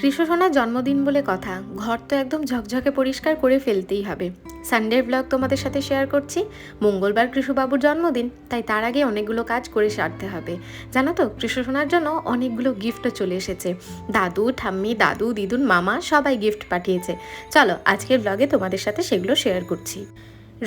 কৃষ্ণ সোনার জন্মদিন বলে কথা, ঘর তো একদম ঝকঝকে পরিষ্কার করে ফেলতেই হবে। সানডের ব্লগ তোমাদের সাথে শেয়ার করছি। মঙ্গলবার কৃষ্ণবাবুর জন্মদিন, তাই তার আগে অনেকগুলো কাজ করে সারতে হবে। জানো তো, কৃষ্ণ সোনার জন্য অনেকগুলো গিফটও চলে এসেছে। দাদু ঠাম্মি, দাদু দিদুন, মামা সবাই গিফট পাঠিয়েছে। চলো আজকের ব্লগে তোমাদের সাথে সেগুলো শেয়ার করছি।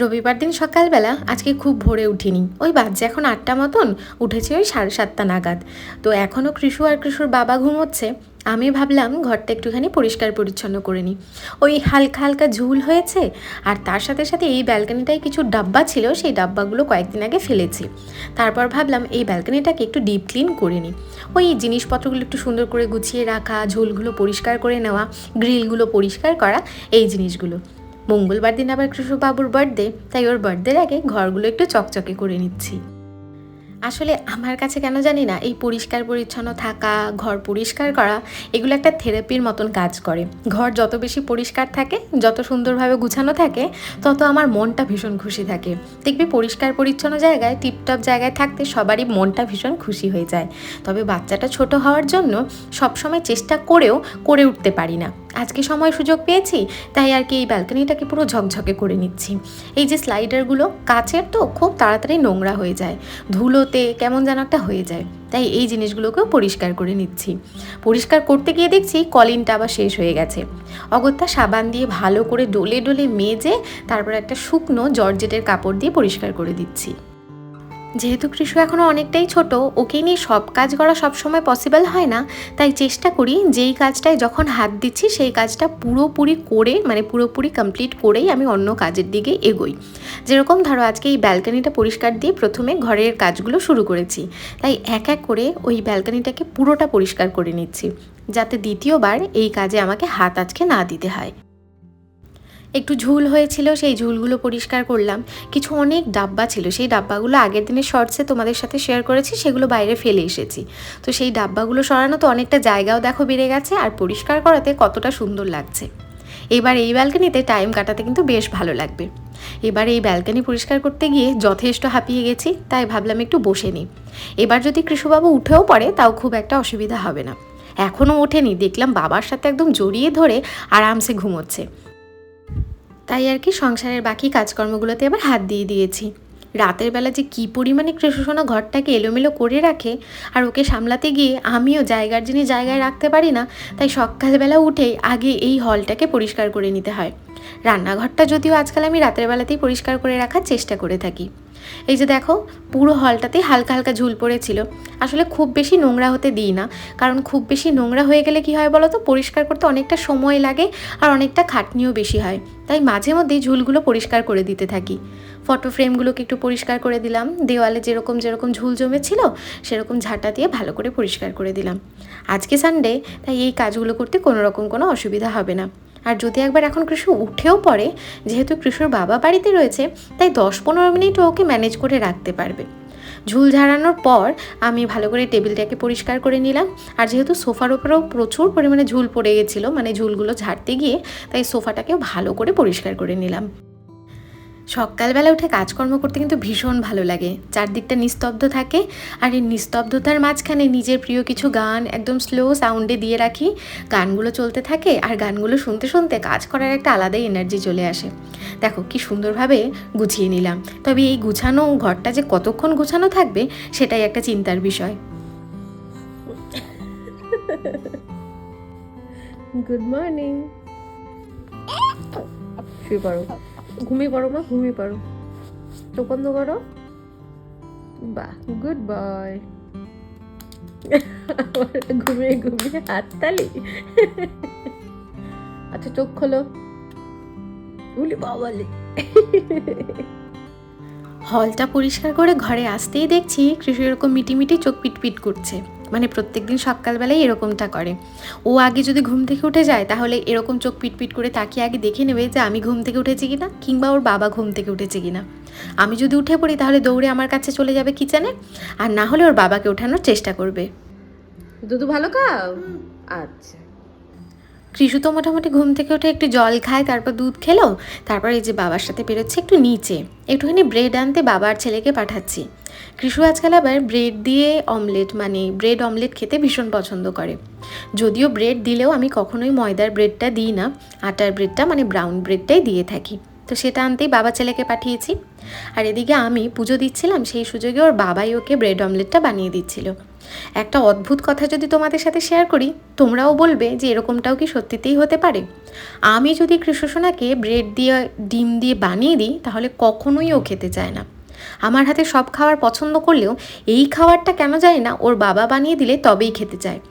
রবিবার দিন সকালবেলা আজকে খুব ভোরে উঠিনি, ওই বাজে এখন 8টা মতন, উঠেছি ওই 7:30 নাগাদ। তো এখনও কৃষু আর কৃষুর বাবা ঘুমোচ্ছে। আমি ভাবলাম ঘরটা একটুখানি পরিষ্কার পরিচ্ছন্ন করে নিই। ওই হালকা হালকা ঝুল হয়েছে, আর তার সাথে সাথে এই ব্যালকনিটায় কিছু ডাব্বা ছিল, সেই ডাব্বাগুলো কয়েকদিন আগে ফেলেছি। তারপর ভাবলাম এই ব্যালকনিটাকে একটু ডিপ ক্লিন করে নিই। ওই জিনিসপত্রগুলো একটু সুন্দর করে গুছিয়ে রাখা, ঝুলগুলো পরিষ্কার করে নেওয়া, গ্রিলগুলো পরিষ্কার করা, এই জিনিসগুলো। মঙ্গলবার দিন আবার কৃষ্ণবাবুর বার্থডে, তাই ওর বার্থডের আগে ঘরগুলো একটু চকচকে করে নিচ্ছি। আসলে আমার কাছে কেন জানি না, এই পরিষ্কার পরিচ্ছন্ন থাকা, ঘর পরিষ্কার করা, এগুলো একটা থেরাপির মতন কাজ করে। ঘর যত বেশি পরিষ্কার থাকে, যত সুন্দরভাবে গুছানো থাকে, তত আমার মনটা ভীষণ খুশি থাকে। দেখবি পরিষ্কার পরিচ্ছন্ন জায়গায়, টিপটপ জায়গায় থাকতে সবারই মনটা ভীষণ খুশি হয়ে যায়। তবে বাচ্চাটা ছোট হওয়ার জন্য সবসময় চেষ্টা করেও করে উঠতে পারি না। আজকে সময় সুযোগ পেয়েছি, তাই আর কি এই ব্যালকনিটাকে পুরো ঝকঝকে করে নিচ্ছি। এই যে স্লাইডারগুলো কাচের, তো খুব তাড়াতাড়ি নোংরা হয়ে যায়, ধুলোতে কেমন যেন একটা হয়ে যায়, তাই এই জিনিসগুলোকেও পরিষ্কার করে নিচ্ছি। পরিষ্কার করতে গিয়ে দেখছি কলিনটা আবার শেষ হয়ে গেছে। অগত্যা সাবান দিয়ে ভালো করে ডলে ডলে মেজে তারপর একটা শুকনো জর্জেটের কাপড় দিয়ে পরিষ্কার করে দিচ্ছি। যেহেতু কৃষু এখনও অনেকটাই ছোট, ওকে নিয়ে সব কাজ করা সবসময় পসিবল হয় না, তাই চেষ্টা করি যেই কাজটায় যখন হাত দিচ্ছি সেই কাজটা পুরোপুরি করে, মানে পুরোপুরি কমপ্লিট করেই আমি অন্য কাজের দিকে এগোই। যেরকম ধরো আজকে এই ব্যালকনিটা পরিষ্কার দিয়ে প্রথমে ঘরের কাজগুলো শুরু করেছি, তাই এক এক করে ওই ব্যালকনিটাকে পুরোটা পরিষ্কার করে নিচ্ছি, যাতে দ্বিতীয়বার এই কাজে আমাকে হাত আজকে না দিতে হয়। একটু ঝুল হয়েছিল, সেই ঝুলগুলো পরিষ্কার করলাম। কিছু অনেক ডাব্বা ছিল, সেই ডাব্বাগুলো আগের দিনের শর্টসে তোমাদের সাথে শেয়ার করেছি, সেগুলো বাইরে ফেলে এসেছি। তো সেই ডাব্বাগুলো সরানো তো অনেকটা জায়গাও দেখো বেড়ে গেছে, আর পরিষ্কার করাতে কতটা সুন্দর লাগছে। এবার এই ব্যালকনিতে টাইম কাটাতে কিন্তু বেশ ভালো লাগবে। এবার এই ব্যালকনি পরিষ্কার করতে গিয়ে যথেষ্ট হাঁপিয়ে গেছি, তাই ভাবলাম একটু বসে নিই। এবার যদি কৃষুবাবু উঠেও পড়ে তাও খুব একটা অসুবিধা হবে না। এখনও ওঠেনি, দেখলাম বাবার সাথে একদম জড়িয়ে ধরে আরামসে ঘুমোচ্ছে। তাই আর কি সংসারের বাকি কাজকর্মগুলোতে আবার হাত দিয়ে দিয়েছি। রাতের বেলা যে কী পরিমাণে কৃষ্ণসোনা ঘরটাকে এলোমেলো করে রাখে, আর ওকে সামলাতে গিয়ে আমিও জায়গার জিনিস জায়গায় রাখতে পারি না, তাই সকালবেলা উঠেই আগে এই হলটাকে পরিষ্কার করে নিতে হয়। রান্নাঘরটা যদিও আজকাল আমি রাতের বেলাতেই পরিষ্কার করে রাখার চেষ্টা করে থাকি। এই যে দেখো, পুরো হলটাতে হালকা হালকা ঝুল পড়েছিল। আসলে খুব বেশি নোংরা হতে দিই না, কারণ খুব বেশি নোংরা হয়ে গেলে কি হয় বলো তো, পরিষ্কার করতে অনেকটা সময় লাগে আর অনেকটা খাটনিও বেশি হয়। তাই মাঝে মধ্যেই ঝুলগুলো পরিষ্কার করে দিতে থাকি। ফটো ফ্রেমগুলোকে একটু পরিষ্কার করে দিলাম, দেওয়ালে যেরকম যেরকম ঝুল জমেছিল সেরকম ঝাঁটা দিয়ে ভালো করে পরিষ্কার করে দিলাম। আজকে সানডে, তাই এই কাজগুলো করতে কোনো অসুবিধা হবে না। আর যদি একবার এখন কৃষু উঠেও পড়ে, যেহেতু কৃষুর বাবা বাড়িতে রয়েছে, তাই 10-15 মিনিট ওকে ম্যানেজ করে রাখতে পারবে। ঝুল ঝাড়ানোর পর আমি ভালো করে টেবিলটাকে পরিষ্কার করে নিলাম। আর যেহেতু সোফার উপরেও প্রচুর পরিমাণে ঝুল পড়ে গেছিলো, মানে ঝুলগুলো ঝাড়তে গিয়ে, তাই সোফাটাকেও ভালো করে পরিষ্কার করে নিলাম। সকালবেলা উঠে কাজকর্ম করতে কিন্তু ভীষণ ভালো লাগে, চারদিকটা নিস্তব্ধ থাকে। আর এই নিস্তব্ধতার মাঝখানে নিজের প্রিয় কিছু গান একদম স্লো সাউন্ডে দিয়ে রাখি, গানগুলো চলতে থাকে, আর গানগুলো শুনতে শুনতে কাজ করার একটা আলাদাই এনার্জি চলে আসে। দেখো কি সুন্দরভাবে গুছিয়ে নিলাম, তবে এই গুছানো ঘরটা যে কতক্ষণ গুছানো থাকবে সেটাই একটা চিন্তার বিষয়। Good morning. শুয়ে পড়ো, ঘুমিয়ে পড়ো মা, ঘুমিয়ে পড়ো, চোখ বন্ধ করো। বাহ, গুড বয়। ঘুমিয়ে ঘুমিয়ে হাততালি। আচ্ছা চোখ খোলো। বলি বাবালে। হলটা পরিষ্কার করে ঘরে আসতেই দেখছি কৃষি এরকম মিটিমিটি চোখ পিটপিট করছে। মানে প্রত্যেকদিন সকালবেলায় এরকমটা করে। ও আগে যদি ঘুম থেকে উঠে যায় তাহলে এরকম চোখ পিটপিট করে তাকিয়ে আগে দেখে নেবে যে আমি ঘুম থেকে উঠেছি কিনা, কিংবা ওর বাবা ঘুম থেকে উঠেছে কিনা। আমি যদি উঠে পড়ি তাহলে দৌড়ে আমার কাছে চলে যাবে কিচেনে, আর না হলে ওর বাবাকে ওঠানোর চেষ্টা করবে। দুধু ভালো খাও? আচ্ছা। কৃষু তো মোটামুটি ঘুম থেকে উঠে একটু জল খায়, তারপর দুধ খেলো। তারপর এই যে বাবার সাথে বেরোচ্ছে একটু নিচে, একটুখানি ব্রেড আনতে বাবার ছেলেকে পাঠাচ্ছি। কৃষু আজকাল আবার ব্রেড দিয়ে অমলেট, মানে ব্রেড অমলেট খেতে ভীষণ পছন্দ করে। যদিও ব্রেড দিলেও আমি কখনোই ময়দার ব্রেডটা দিই না, আটার ব্রেডটা মানে ব্রাউন ব্রেডটাই দিয়ে থাকি। তো সেটা আনতেই বাবা ছেলেকে পাঠিয়েছি। আর এদিকে আমি পুজো দিচ্ছিলাম, সেই সুযোগে ওর বাবাই ওকে ব্রেড অমলেটটা বানিয়ে দিচ্ছিল। একটা অদ্ভুত কথা যদি তোমাদের সাথে শেয়ার করি, তোমরাও বলবে যে এরকমটাও কি সত্যিতেই হতে পারে। আমি যদি কৃষ্ণসোনাকে ব্রেড দিয়ে ডিম দিয়ে বানিয়ে দিই তাহলে কখনোই ও খেতে চায় না। আমার হাতে সব খাবার পছন্দ করলেও এই খাবারটা কেন যায় না, ওর বাবা বানিয়ে দিলে তবেই খেতে চায়।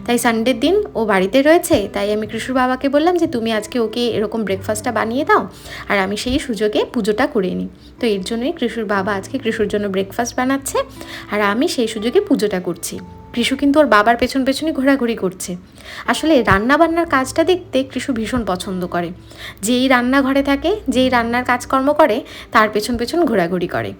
তাই সানডের দিন ও বাড়িতে রয়েছে, তাই আমি কৃষুর বাবাকে বললাম যে তুমি আজকে ওকে এরকম ব্রেকফাস্টটা বানিয়ে দাও, আর আমি সেই সুযোগে পুজোটা করে নিই। তো এর জন্যই কৃষুর বাবা আজকে কৃষুর জন্য ব্রেকফাস্ট বানাচ্ছে, আর আমি সেই সুযোগে পুজোটা করছি। কৃষু কিন্তু ওর বাবার পেছন পেছনই ঘোরাঘুরি করছে। আসলে রান্নাবান্নার কাজটা দেখতে কৃষু ভীষণ পছন্দ করে। যেই রান্নাঘরে থাকে, যেই রান্নার কাজকর্ম করে, তার পেছন পেছন ঘোরাঘুরি করে।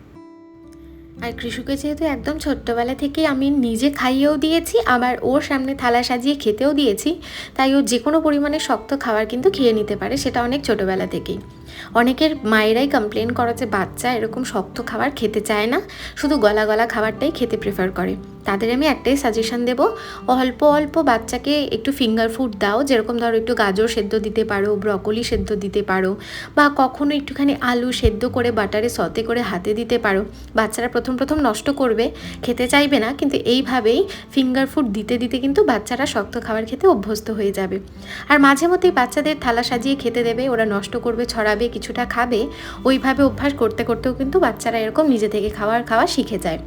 আর কৃষুকে যেহেতু একদম ছোট্টবেলা থেকেই আমি নিজে খাইয়েও দিয়েছি, আবার ওর সামনে থালা সাজিয়ে খেতেও দিয়েছি, তাই ও যে কোনো পরিমাণে শক্ত খাবার কিন্তু খেয়ে নিতে পারে, সেটা অনেক ছোটোবেলা থেকেই। অনেকের মায়েরাই কমপ্লেন করে যে বাচ্চা এরকম শক্ত খাবার খেতে চায় না, শুধু গলা গলা খাবারটাই খেতে প্রেফার করে। তাদের আমি একটাই সাজেশন দেবো, অল্প অল্প বাচ্চাকে একটু ফিঙ্গার ফুড দাও। যেরকম ধরো একটু গাজর সেদ্ধ দিতে পারো, ব্রকলি সেদ্ধ দিতে পারো, বা কখনো একটুখানি আলু সেদ্ধ করে বাটারে সতে করে হাতে দিতে পারো। বাচ্চারা প্রথম প্রথম নষ্ট করবে, খেতে চাইবে না, কিন্তু এইভাবেই ফিঙ্গার ফুড দিতে দিতে কিন্তু বাচ্চারা শক্ত খাবার খেতে অভ্যস্ত হয়ে যাবে। আর মাঝে মধ্যেই বাচ্চাদের থালা সাজিয়ে খেতে দেবে, ওরা নষ্ট করবে, ছড়াবে, কিছুটা খাবে। ওইভাবে অভ্যাস করতে করতেও কিন্তু বাচ্চারা এরকম নিজে থেকে খাওয়া শিখে যায়।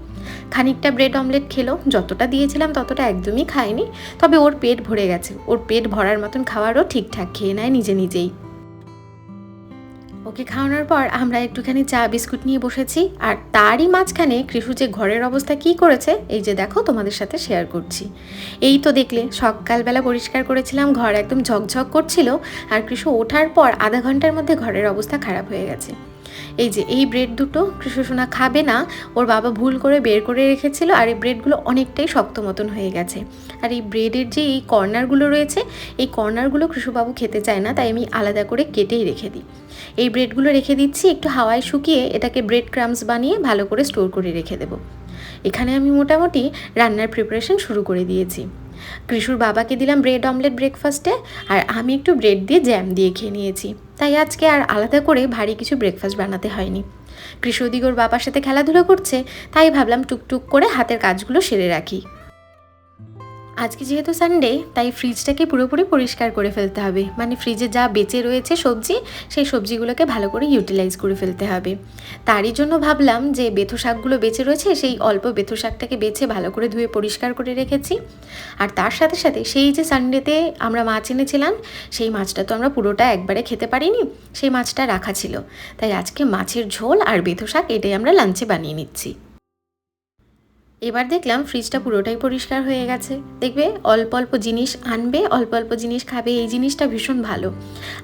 খানিকটা ব্রেড অমলেট খেলো, যতটা দিয়েছিলাম ততটা একদমই খায়নি, তবে ওর পেট ভরে গেছে। ওর পেট ভরার মতন খাবারও ঠিকঠাক খেয়ে নেয় নিজে নিজেই। ওকে খাওয়ানোর পর আমরা একটুখানি চা বিস্কুট নিয়ে বসেছি, আর তারই মাঝখানে কৃষু যে ঘরের অবস্থা কী করেছে এই যে দেখো তোমাদের সাথে শেয়ার করছি। এই তো দেখলে সকালবেলা পরিষ্কার করেছিলাম, ঘর একদম ঝকঝক করছিল, আর কৃষু ওঠার পর আধা ঘন্টার মধ্যে ঘরের অবস্থা খারাপ হয়ে গেছে। এই যে এই ব্রেড দুটো কৃষু সোনা খাবে না, ওর বাবা ভুল করে বের করে রেখেছিল, আর এই ব্রেডগুলো অনেকটাই শক্ত মতন হয়ে গেছে। আর এই ব্রেডের যে এই কর্নারগুলো রয়েছে, এই কর্নারগুলো কৃষুবাবু খেতে চায় না, তাই আমি আলাদা করে কেটেই রেখে দিই। এই ব্রেডগুলো রেখে দিচ্ছি, একটু হাওয়ায় শুকিয়ে এটাকে ব্রেড ক্রামস বানিয়ে ভালো করে স্টোর করে রেখে দেবো। এখানে আমি মোটামুটি রান্নার প্রিপারেশন শুরু করে দিয়েছি। কৃষুর বাবাকে দিলাম ব্রেড অমলেট ব্রেকফাস্টে, আর আমি একটু ব্রেড দিয়ে জ্যাম দিয়ে খেয়ে নিয়েছি। তাই আজকে আর আলাদা করে ভারী কিছু ব্রেকফাস্ট বানাতে হয়নি। কৃষু ওদিকে ওর বাবার সাথে খেলাধুলো করছে, তাই ভাবলাম টুকটুক করে হাতের কাজগুলো সেরে রাখি। আজকে যেহেতু সানডে, তাই ফ্রিজটাকে পুরোপুরি পরিষ্কার করে ফেলতে হবে, মানে ফ্রিজে যা বেঁচে রয়েছে সবজি, সেই সবজিগুলোকে ভালো করে ইউটিলাইজ করে ফেলতে হবে। তারই জন্য ভাবলাম যে বেথু শাকগুলো বেঁচে রয়েছে, সেই অল্প বেথু শাকটাকে বেছে ভালো করে ধুয়ে পরিষ্কার করে রেখেছি। আর তার সাথে সাথে সেই যে সানডেতে আমরা মাছ এনেছিলাম, সেই মাছটা তো আমরা পুরোটা একবারে খেতে পারিনি, সেই মাছটা রাখা ছিল, তাই আজকে মাছের ঝোল আর বেথু শাক এটাই আমরা লাঞ্চে বানিয়ে নিচ্ছি। এবার দেখলাম ফ্রিজটা পুরোটাই পরিষ্কার হয়ে গেছে। দেখবে অল্প অল্প জিনিস আনবে, অল্প অল্প জিনিস খাবে, এই জিনিসটা ভীষণ ভালো।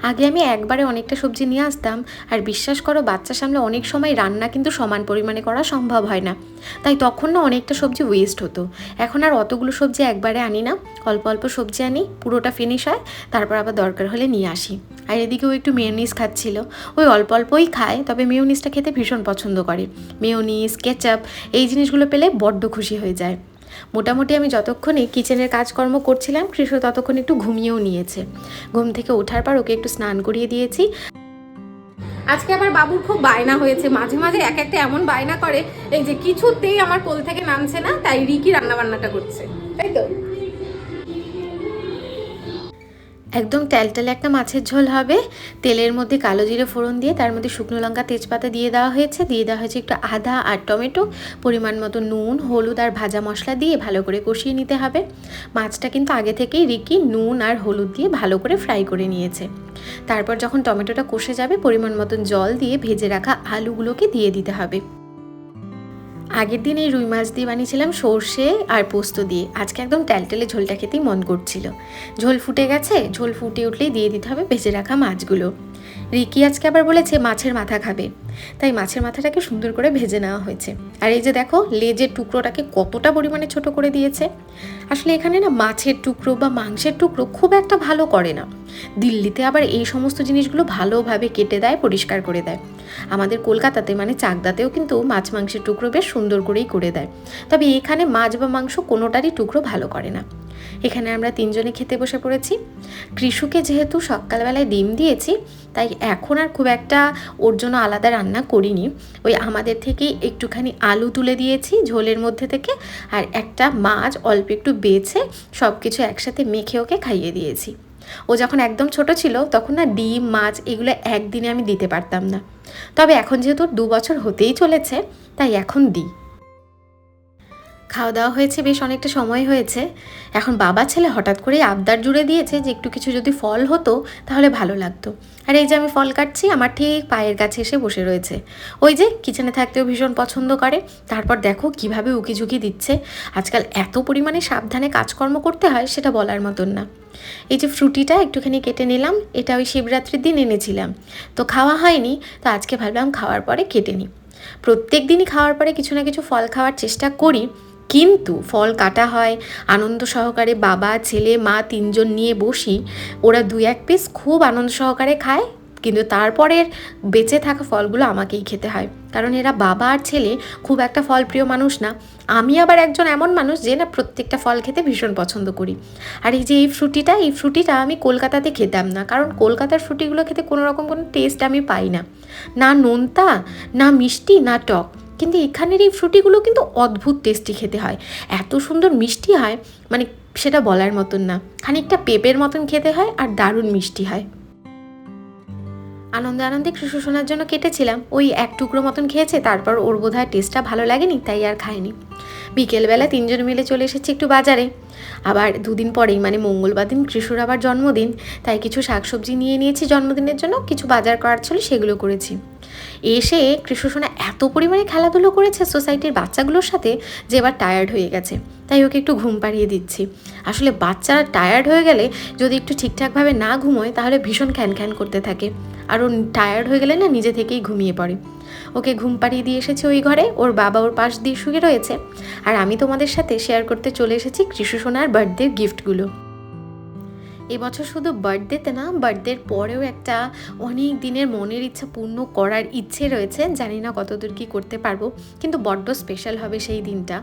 আগে আমি একবারে অনেকটা সবজি নিয়ে আসতাম, আর বিশ্বাস করো বাচ্চা সামলে অনেক সময় রান্না কিন্তু সমান পরিমাণে করা সম্ভব হয় না, তাই তখন না অনেকটা সবজি ওয়েস্ট হতো। এখন আর অতগুলো সবজি একবারে আনি না, অল্প অল্প সবজি আনি, পুরোটা ফিনিশ হয়, তারপর আবার দরকার হলে নিয়ে আসি। আর এদিকে ও একটু মেয়োনিজ খাচ্ছিল, ওই অল্প অল্পই খায়, তবে মেয়োনিজটা খেতে ভীষণ পছন্দ করে। মেয়োনিজ, কেচাপ এই জিনিসগুলো পেলে বড্ড খুশি হয়ে যায়। মোটামুটি আমি যতক্ষণে কিচেনের কাজকর্ম করছিলাম, কৃষু ততক্ষণ একটু ঘুমিয়েও নিয়েছে। ঘুম থেকে ওঠার পর ওকে একটু স্নান করিয়ে দিয়েছি। আজকে আবার বাবুর খুব বায়না হয়েছে, মাঝে মাঝে এক একটা এমন বায়না করে, এই যে কিছুতেই আমার কোল থেকে নামছে না, তাই রিকি রান্নাবান্নাটা করছে, তাই তো। একদম ট্যালট্যালে একটা মাছের ঝোল হবে। তেলের মধ্যে কালো জিরে ফোড়ন দিয়ে তার মধ্যে শুকনো লঙ্কা তেজপাতা দিয়ে দেওয়া হয়েছে একটু আদা আর টমেটো, পরিমাণ মতো নুন, হলুদ আর ভাজা মশলা দিয়ে ভালো করে কষিয়ে নিতে হবে। মাছটা কিন্তু আগে থেকেই রিকি নুন আর হলুদ দিয়ে ভালো করে ফ্রাই করে নিয়েছে। তারপর যখন টমেটোটা কষে যাবে, পরিমাণ মতন জল দিয়ে ভেজে রাখা আলুগুলোকে দিয়ে দিতে হবে। আগের দিন এই রুই মাছ দিয়ে বানিয়েছিলাম সর্ষে আর পোস্ত দিয়ে। আজকে একদম টেলটেলে ঝোলটা খেতেই মন করছিল। ঝোল ফুটে গেছে, ঝোল ফুটে উঠলেই দিয়ে দিতে হবে ভেজে রাখা মাছগুলো। রিকি আজকে আবার বলেছে মাছের মাথা খাবে, তাই মাছের মাথাটাকে সুন্দর করে ভেজে নেওয়া হয়েছে। আর এই যে দেখো লেজের টুকরোটাকে কতটা পরিমাণে ছোট করে দিয়েছে। আসলে এখানে না মাছের টুকরো বা মাংসের টুকরো খুব একটা ভালো করে না। দিল্লিতে আবার এই সমস্ত জিনিসগুলো ভালোভাবে কেটে দেয়, পরিষ্কার করে দেয়। আমাদের কলকাতাতে মানে চাকদাতেও কিন্তু মাছ মাংসের টুকরো বেশ সুন্দর করেই করে দেয়, তবে এখানে মাছ বা মাংস কোনোটারই টুকরো ভালো করে না। এখানে আমরা তিনজনে খেতে বসে পড়েছি। কৃষুকে যেহেতু সকালবেলায় ডিম দিয়েছি, তাই এখন আর খুব একটা ওর জন্য আলাদা রান্না করিনি। ওই আমাদের থেকেই একটুখানি আলু তুলে দিয়েছি ঝোলের মধ্যে থেকে, আর একটা মাছ অল্প একটু বেছে সব কিছু একসাথে মেখে ওকে খাইয়ে দিয়েছি। ও যখন একদম ছোট ছিল তখন না ডিম মাছ এগুলো একদিনে আমি দিতে পারতাম না, তবে এখন যেহেতু 2 বছর হতেই চলেছে তাই এখন দিই। খাওয়া দাওয়া হয়েছে, বেশ অনেকটা সময় হয়েছে। এখন বাবা ছেলে হঠাৎ করেই আবদার জুড়ে দিয়েছে যে একটু কিছু যদি ফল হতো তাহলে ভালো লাগতো। আর এই যে আমি ফল কাটছি, আমার ঠিক পায়ের কাছে এসে বসে রয়েছে। ওই যে কিচেনে থাকতেও ভীষণ পছন্দ করে, তারপর দেখো কিভাবে উকিঝুঁকি দিচ্ছে। আজকাল এত পরিমাণে সাবধানে কাজকর্ম করতে হয় সেটা বলার মতন না। এই যে ফ্রুটিটা একটুখানি কেটে নিলাম, এটা ওই শিবরাত্রির দিন এনেছিলাম, তো খাওয়া হয়নি, তো আজকে ভাবলাম খাওয়ার পরে কেটে নিই। প্রত্যেক দিনই খাওয়ার পরে কিছু না কিছু ফল খাওয়ার চেষ্টা করি, কিন্তু ফল কাটা হয় আনন্দ সহকারে, বাবা ছেলে মা তিনজন নিয়ে বসি, ওরা 2-1 পিস খুব আনন্দ সহকারে খায়, কিন্তু তারপরের বেঁচে থাকা ফলগুলো আমাকেই খেতে হয়, কারণ এরা বাবা আর ছেলে খুব একটা ফল প্রিয় মানুষ না। আমি আবার একজন এমন মানুষ যে না প্রত্যেকটা ফল খেতে ভীষণ পছন্দ করি। আর এই যে এই ফ্রুটিটা আমি কলকাতাতে খেতাম না, কারণ কলকাতার ফ্রুটিগুলো খেতে কোনো রকম কোনো টেস্ট আমি পাই না, না নোনতা না মিষ্টি না টক। কিন্তু এখানের এই ফ্রুটিগুলো কিন্তু অদ্ভুত টেস্টি খেতে হয়, এত সুন্দর মিষ্টি হয়, মানে সেটা বলার মতন না। খানিকটা পেঁপের মতন খেতে হয় আর দারুণ মিষ্টি হয়। আনন্দে আনন্দে কৃষু সোনার জন্য কেটেছিলাম, ওই 1 টুকরো মতন খেয়েছে, তারপর ওর বোধহয় টেস্টটা ভালো লাগেনি তাই আর খায়নি। বিকেলবেলা তিনজন মিলে চলে এসেছি একটু বাজারে। আবার 2 দিন পরেই মানে মঙ্গলবার দিন কৃষুর আবার জন্মদিন, তাই কিছু শাকসবজি নিয়ে নিয়েছি জন্মদিনের জন্য, কিছু বাজার করার ছিল সেগুলো করেছি। এসে কৃষু সোনা এত পরিমাণে খেলাধুলো করেছে সোসাইটির বাচ্চাগুলোর সাথে যে এবার টায়ার্ড হয়ে গেছে, তাই ওকে একটু ঘুম পাড়িয়ে দিচ্ছি। আসলে বাচ্চারা টায়ার্ড হয়ে গেলে যদি একটু ঠিকঠাকভাবে না ঘুমোয় তাহলে ভীষণ খ্যান করতে থাকে, আর ও টায়ার্ড হয়ে গেলে না নিজে থেকেই ঘুমিয়ে পড়ে। ওকে ঘুম পাড়িয়ে দিয়ে এসেছি ওই ঘরে, ওর বাবা ওর পাশ দিয়ে শুয়ে রয়েছে, আর আমি তোমাদের সাথে শেয়ার করতে চলে এসেছি কৃষু সোনার বার্থডের গিফটগুলো। এবছর শুধু বার্থডেতে না, বার্থডের পরেও একটা অনেক দিনের মনের ইচ্ছা পূর্ণ করার ইচ্ছে রয়েছে। জানি না কতদূর কী করতে পারবো, কিন্তু বড্ড স্পেশাল হবে সেই দিনটা।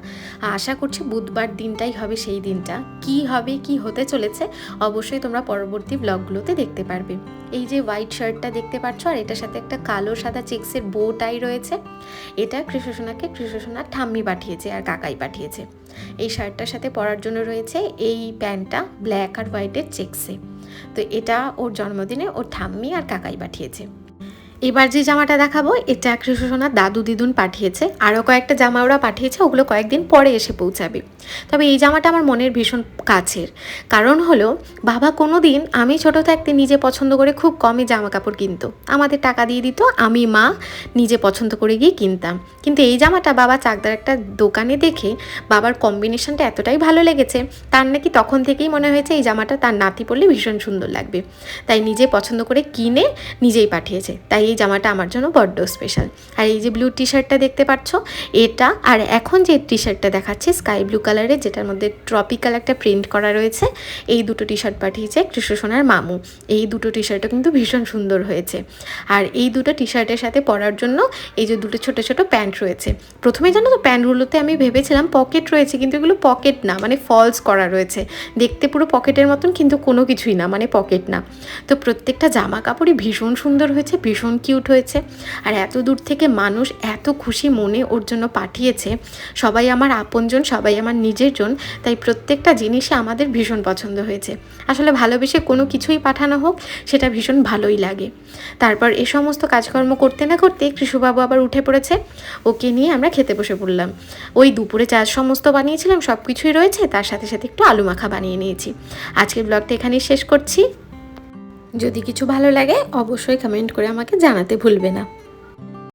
আশা করছি বুধবার দিনটাই হবে সেই দিনটা। কি হবে কি হতে চলেছে অবশ্যই তোমরা পরবর্তী ব্লগগুলোতে দেখতে পারবে। এই যে হোয়াইট শার্টটা দেখতে পাচ্ছ, আর এটার সাথে একটা কালো সাদা চেক্সের বো টাই রয়েছে, এটা কৃষু সোনার ঠাম্মি পাঠিয়েছে আর কাকাই পাঠিয়েছে। এই শার্টটার সাথে পরার জন্য রয়েছে এই প্যান্টটা ব্ল্যাক আর হোয়াইটের চেক্সে, তো এটা ওর জন্মদিনে ওর ঠাম্মি আর কাকাই পাঠিয়েছে। এবার যে জামাটা দেখাবো এটা কৃষু সোনার দাদু দিদুন পাঠিয়েছে, আরও কয়েকটা জামা ওরা পাঠিয়েছে, ওগুলো কয়েকদিন পরে এসে পৌঁছাবে। তবে এই জামাটা আমার মনের ভীষণ কাছের, কারণ হলো বাবা কোনো দিন, আমি ছোটো থাকতে নিজে পছন্দ করে খুব কমই জামা কাপড় কিনতো, আমাদের টাকা দিয়ে দিত, আমি মা নিজে পছন্দ করে গিয়ে কিনতাম। কিন্তু এই জামাটা বাবা চাকদার একটা দোকানে দেখে বাবার কম্বিনেশনটা এতটাই ভালো লেগেছে, তার নাকি তখন থেকেই মনে হয়েছে এই জামাটা তার নাতি পরলে ভীষণ সুন্দর লাগবে, তাই নিজে পছন্দ করে কিনে নিজেই পাঠিয়েছে। তাই এই জামাটা আমার জন্য বড্ড স্পেশাল। আর এই যে ব্লু টি শার্টটা দেখতে পাচ্ছ এটা, আর এখন যে টি শার্টটা দেখাচ্ছি স্কাই ব্লু কালারের, যেটার মধ্যে ট্রপিক্যাল একটা প্রিন্ট করা রয়েছে, এই দুটো টি শার্ট পাঠিয়েছে কৃষু সোনার মামু। এই দুটো টি শার্টও কিন্তু ভীষণ সুন্দর হয়েছে। আর এই দুটো টি শার্টের সাথে পরার জন্য এই যে দুটো ছোট ছোট প্যান্ট রয়েছে। প্রথমে জানো তো প্যান্টগুলোতে আমি ভেবেছিলাম পকেট রয়েছে, কিন্তু এগুলো পকেট না, মানে ফলস করা রয়েছে, দেখতে পুরো পকেটের মতন কিন্তু কোনো কিছুই না, মানে পকেট না। তো প্রত্যেকটা জামা কাপড়ই ভীষণ সুন্দর হয়েছে, ভীষণ কিউট হয়েছে। আর এত দূর থেকে মানুষ এত খুশি মনে ওর জন্য পাঠিয়েছে, সবাই আমার আপনজন, সবাই আমার নিজের জন, তাই প্রত্যেকটা জিনিসই আমাদের ভীষণ পছন্দ হয়েছে। আসলে ভালোবেসে কোনো কিছুই পাঠানো হোক সেটা ভীষণ ভালোই লাগে। তারপর এ সমস্ত কাজকর্ম করতে না করতে কৃষুবাবু আবার উঠে পড়েছে, ওকে নিয়ে আমরা খেতে বসে পড়লাম। ওই দুপুরে চা সমস্ত বানিয়েছিলাম, সব কিছুই রয়েছে, তার সাথে সাথে একটু আলু মাখা বানিয়ে নিয়েছি। আজকের ব্লগটা এখানেই শেষ করছি। যদি কিছু ভালো লাগে অবশ্যই কমেন্ট করে আমাকে জানাতে ভুলবে না।